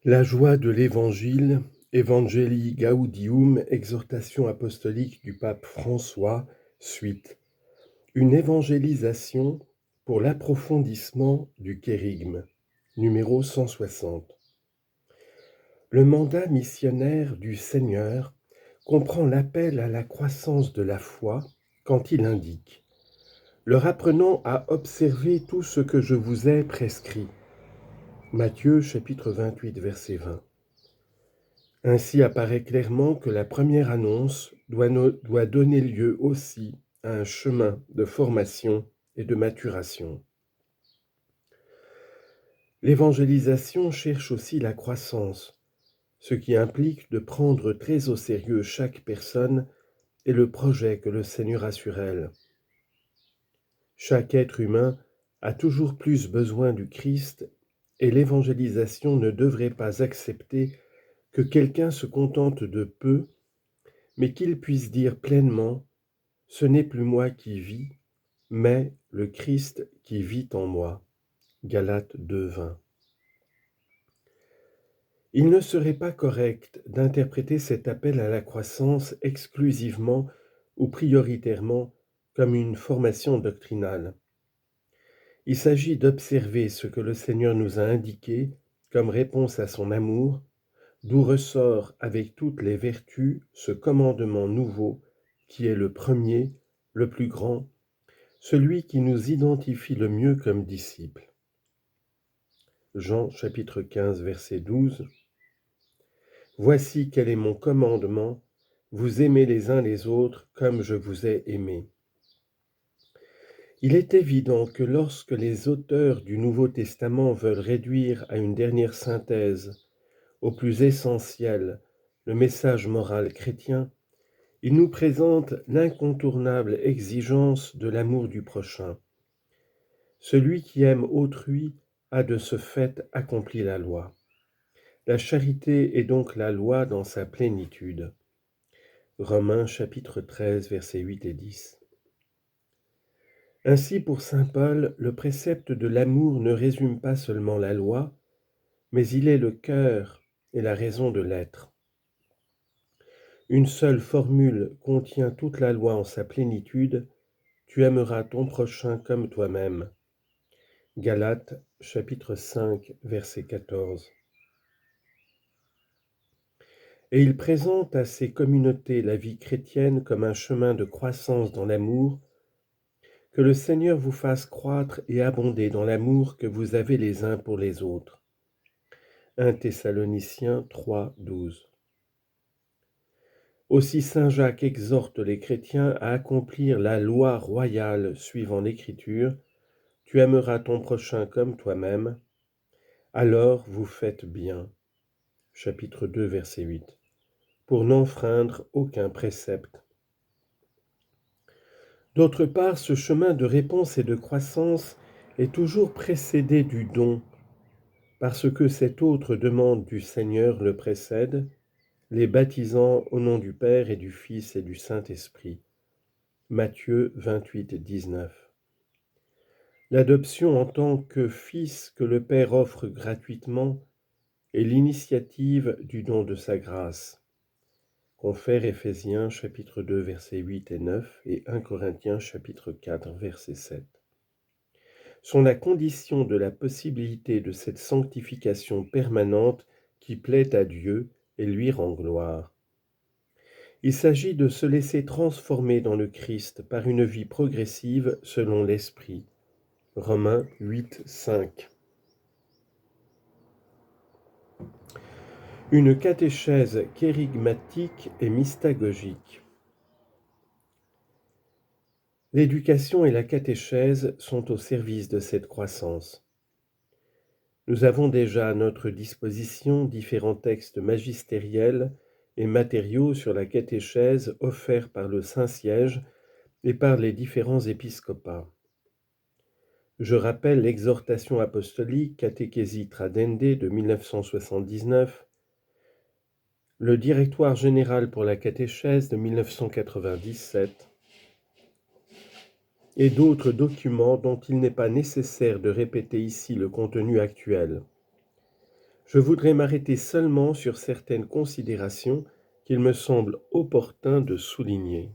La joie de l'Évangile, Evangelii Gaudium, exhortation apostolique du pape François, suite. Une évangélisation pour l'approfondissement du kérygme, numéro 160. Le mandat missionnaire du Seigneur comprend l'appel à la croissance de la foi quand il indique « Leur apprenant à observer tout ce que je vous ai prescrit ». Matthieu chapitre 28, verset 20. Ainsi apparaît clairement que la première annonce doit donner lieu aussi à un chemin de formation et de maturation. L'évangélisation cherche aussi la croissance, ce qui implique de prendre très au sérieux chaque personne et le projet que le Seigneur a sur elle. Chaque être humain a toujours plus besoin du Christ et l'évangélisation ne devrait pas accepter que quelqu'un se contente de peu, mais qu'il puisse dire pleinement « Ce n'est plus moi qui vis, mais le Christ qui vit en moi ». Galates 2:20. Il ne serait pas correct d'interpréter cet appel à la croissance exclusivement ou prioritairement comme une formation doctrinale. Il s'agit d'observer ce que le Seigneur nous a indiqué comme réponse à son amour, d'où ressort avec toutes les vertus ce commandement nouveau qui est le premier, le plus grand, celui qui nous identifie le mieux comme disciples. Jean chapitre 15, verset 12. Voici quel est mon commandement, vous aimez les uns les autres comme je vous ai aimés. Il est évident que lorsque les auteurs du Nouveau Testament veulent réduire à une dernière synthèse, au plus essentiel, le message moral chrétien, ils nous présentent l'incontournable exigence de l'amour du prochain. Celui qui aime autrui a de ce fait accompli la loi. La charité est donc la loi dans sa plénitude. Romains chapitre 13, versets 8 et 10. Ainsi, pour saint Paul, le précepte de l'amour ne résume pas seulement la loi, mais il est le cœur et la raison de l'être. Une seule formule contient toute la loi en sa plénitude, tu aimeras ton prochain comme toi-même. Galates chapitre 5, verset 14. Et il présente à ces communautés la vie chrétienne comme un chemin de croissance dans l'amour, que le Seigneur vous fasse croître et abonder dans l'amour que vous avez les uns pour les autres. 1 Thessaloniciens 3, 12. Aussi saint Jacques exhorte les chrétiens à accomplir la loi royale suivant l'Écriture, tu aimeras ton prochain comme toi-même, alors vous faites bien. Chapitre 2, verset 8. Pour n'enfreindre aucun précepte. D'autre part, ce chemin de réponse et de croissance est toujours précédé du don, parce que cette autre demande du Seigneur le précède, les baptisant au nom du Père et du Fils et du Saint-Esprit. Matthieu 28, 19. L'adoption en tant que fils que le Père offre gratuitement est l'initiative du don de sa grâce. Confère Éphésiens chapitre 2 versets 8 et 9 et 1 Corinthiens chapitre 4 verset 7. Sont la condition de la possibilité de cette sanctification permanente qui plaît à Dieu et lui rend gloire. Il s'agit de se laisser transformer dans le Christ par une vie progressive selon l'Esprit. Romains 8, 5. Une catéchèse kérygmatique et mystagogique. L'éducation et la catéchèse sont au service de cette croissance. Nous avons déjà à notre disposition différents textes magistériels et matériaux sur la catéchèse offerts par le Saint-Siège et par les différents épiscopats. Je rappelle l'exhortation apostolique Catechesi Tradendae de 1979, le Directoire général pour la catéchèse de 1997 et d'autres documents dont il n'est pas nécessaire de répéter ici le contenu actuel. Je voudrais m'arrêter seulement sur certaines considérations qu'il me semble opportun de souligner.